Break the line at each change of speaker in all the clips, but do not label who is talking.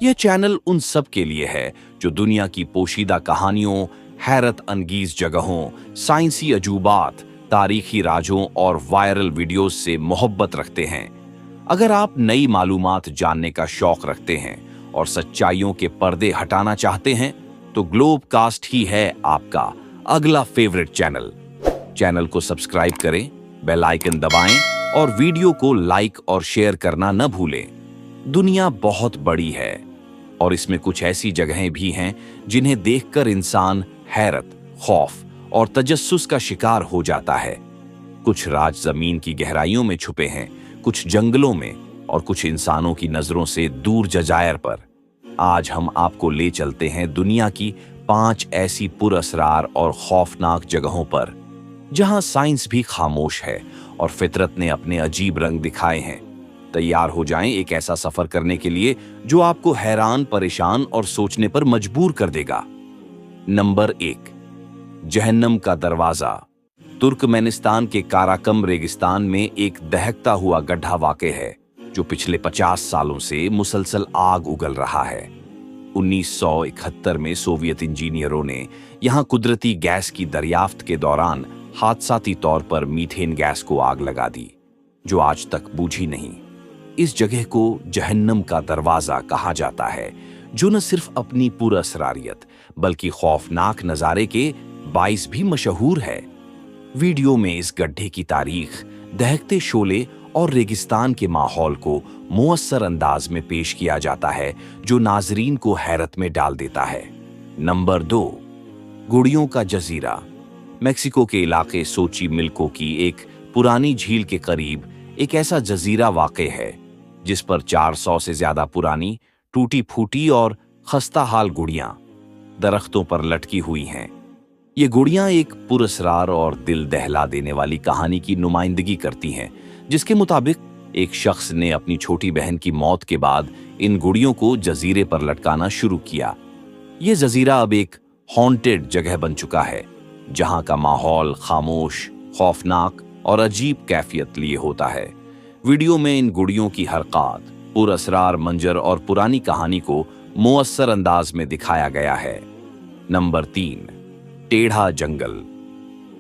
यह चैनल उन सब के लिए है जो दुनिया की पोशीदा कहानियों, हैरत अंगीज जगहों, साइंसी अजूबात, तारीखी राजों और वायरल वीडियोस से मोहब्बत रखते हैं। अगर आप नई मालूमात जानने का शौक रखते हैं और सच्चाइयों के पर्दे हटाना चाहते हैं, तो ग्लोब कास्ट ही है आपका अगला फेवरेट चैनल। चैनल को सब्सक्राइब करें, बेल आइकन दबाएं और वीडियो को लाइक और शेयर करना न भूलें। दुनिया बहुत बड़ी है और इसमें कुछ ऐसी जगहें भी हैं जिन्हें देखकर इंसान हैरत, खौफ और तजस्सुस का शिकार हो जाता है। कुछ राज जमीन की गहराइयों में छुपे हैं, कुछ जंगलों में और कुछ इंसानों की नजरों से दूर जजायर पर। आज हम आपको ले चलते हैं दुनिया की 5 ऐसी पुरअसरार और खौफनाक जगहों पर जहां साइंस भी खामोश है और फितरत ने अपने अजीब रंग दिखाए हैं। तैयार हो जाएं एक ऐसा सफर करने के लिए जो आपको हैरान, परेशान और सोचने पर मजबूर कर देगा। नंबर 1, जहन्नम का दरवाजा। तुर्कमेनिस्तान के काराकम रेगिस्तान में एक दहकता हुआ गड्ढा वाक़ है जो पिछले 50 सालों से मुसलसल आग उगल रहा है। 1971 में सोवियत इंजीनियरों ने यहां कुदरती गैस की दरियाफ्त के दौरान हादसाती तौर पर मीथेन गैस को आग लगा दी, जो आज तक बुझी नहीं। इस जगह को जहन्नम का दरवाजा कहा जाता है, जो न सिर्फ अपनी पुरअसरारियत बल्कि खौफनाक नजारे के बाइस भी मशहूर है। वीडियो में इस गड्ढे की तारीख, दहकते शोले और रेगिस्तान के माहौल को मुअस्सर अंदाज में पेश किया जाता है, जो नाजरीन को हैरत में डाल देता है। नंबर 2, गुड़ियों का जजीरा। मेक्सिको के इलाके सोची मिल्को की एक पुरानी झील के करीब एक ऐसा जजीरा वाक़े है जिस पर 400 से ज्यादा पुरानी, टूटी फूटी और खस्ता हाल गुड़ियां दरख्तों पर लटकी हुई हैं। ये गुड़ियां एक पुरअसरार और दिल दहला देने वाली कहानी की नुमाइंदगी करती हैं, जिसके मुताबिक एक शख्स ने अपनी छोटी बहन की मौत के बाद इन गुड़ियों को जजीरे पर लटकाना शुरू किया। ये जजीरा अब एक हॉन्टेड जगह बन चुका है, जहां का माहौल खामोश, खौफनाक और अजीब कैफियत लिए होता है। वीडियो में इन गुड़ियों की हरकत, पुरअसरार मंजर और पुरानी कहानी को मुअस्सर अंदाज में दिखाया गया है। नंबर 3, टेढ़ा जंगल।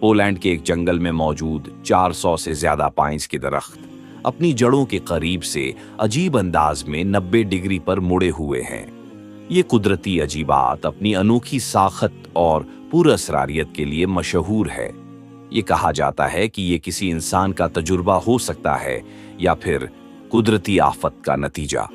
पोलैंड के एक जंगल में मौजूद 400 से ज्यादा पाइन्स के दरख्त अपनी जड़ों के करीब से अजीब अंदाज में 90 डिग्री पर मुड़े हुए हैं। ये कुदरती अजीबात अपनी अनोखी साखत और पुरअसरारियत के लिए मशहूर है। ये कहा जाता है कि ये किसी इंसान का तजुर्बा हो सकता है या फिर कुदरती आफत का नतीजा।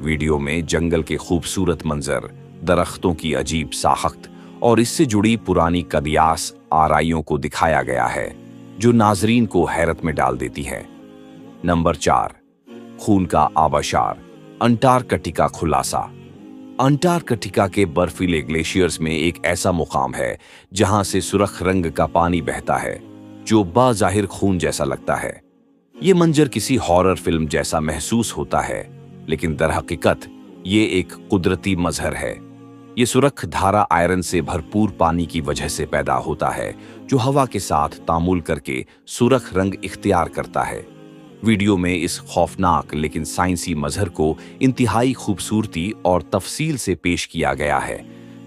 वीडियो में जंगल के खूबसूरत मंजर, दरख्तों की अजीब साखत और इससे जुड़ी पुरानी कदियास आराइयों को दिखाया गया है, जो नाजरीन को हैरत में डाल देती है। नंबर 4, खून का आबशार। अंटार्कटिका खुलासा। अंटार्कटिका के बर्फीले ग्लेशियर्स में एक ऐसा मुकाम है जहां से सुर्ख रंग का पानी बहता है, जो बाज़ाहिर खून जैसा लगता है। ये मंजर किसी हॉरर फिल्म जैसा महसूस होता है, लेकिन दरहकीकत ये एक कुदरती मजहर है। ये सुर्ख धारा आयरन से भरपूर पानी की वजह से पैदा होता है, जो हवा के साथ तामुल करके सुर्ख रंग इख्तियार करता है। वीडियो में इस खौफनाक लेकिन साइंसी मजहर को इंतहाई खूबसूरती और तफसील से पेश किया गया है,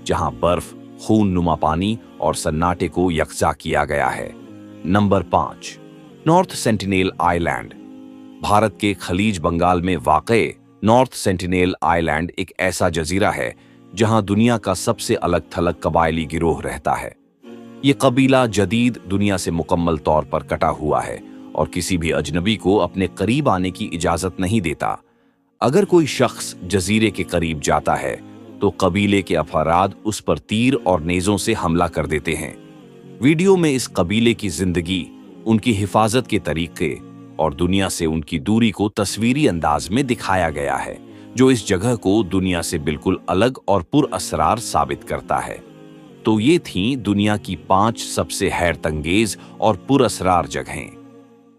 जहां बर्फ, खून नुमा पानी और सन्नाटे को यकजा किया गया है। Number 5, North Sentinel Island. Bharat के खलीज बंगाल में वाक़े नॉर्थ सेंटिनेल आइलैंड एक ऐसा जजीरा है जहां दुनिया का सबसे अलग थलग कबायली गिरोह रहता है। ये कबीला जदीद दुनिया से मुकम्मल तौर पर कटा हुआ है और किसी भी अजनबी को अपने करीब आने की इजाजत नहीं देता। अगर कोई शख्स जजीरे के करीब जाता है तो कबीले के अफराद उस पर तीर और नेजों से हमला कर देते हैं। वीडियो में इस कबीले की जिंदगी, उनकी हिफाजत के तरीके और दुनिया से उनकी दूरी को तस्वीरी अंदाज में दिखाया गया है, जो इस जगह को दुनिया से बिल्कुल अलग और पुरअसरार साबित करता है। तो ये थीं दुनिया की 5 सबसे हैरतअंगेज और पुरअसरार जगहें।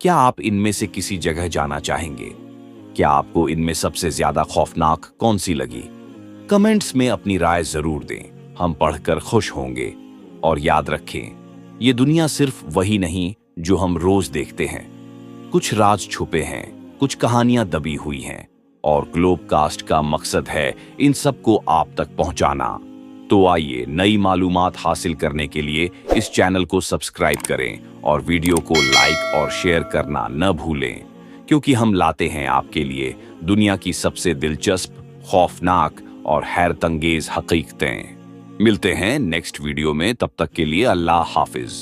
क्या आप इनमें से किसी जगह जाना चाहेंगे? क्या आपको इनमें सबसे ज्यादा खौफनाक कौन सी लगी? कमेंट्स में अपनी राय जरूर दें, हम पढ़कर खुश होंगे। और याद रखें, ये दुनिया सिर्फ वही नहीं जो हम रोज देखते हैं। कुछ राज छुपे हैं, कुछ कहानियां दबी हुई हैं और ग्लोबकास्ट का मकसद है इन सबको आप तक पहुंचाना। तो आइए नई मालूमात हासिल करने के लिए इस चैनल को सब्सक्राइब करें और वीडियो को लाइक और शेयर करना न भूलें, क्योंकि हम लाते हैं आपके लिए दुनिया की सबसे दिलचस्प, खौफनाक और हैरतअंगेज हकीकतें। मिलते हैं नेक्स्ट वीडियो में, तब तक के लिए अल्लाह हाफिज।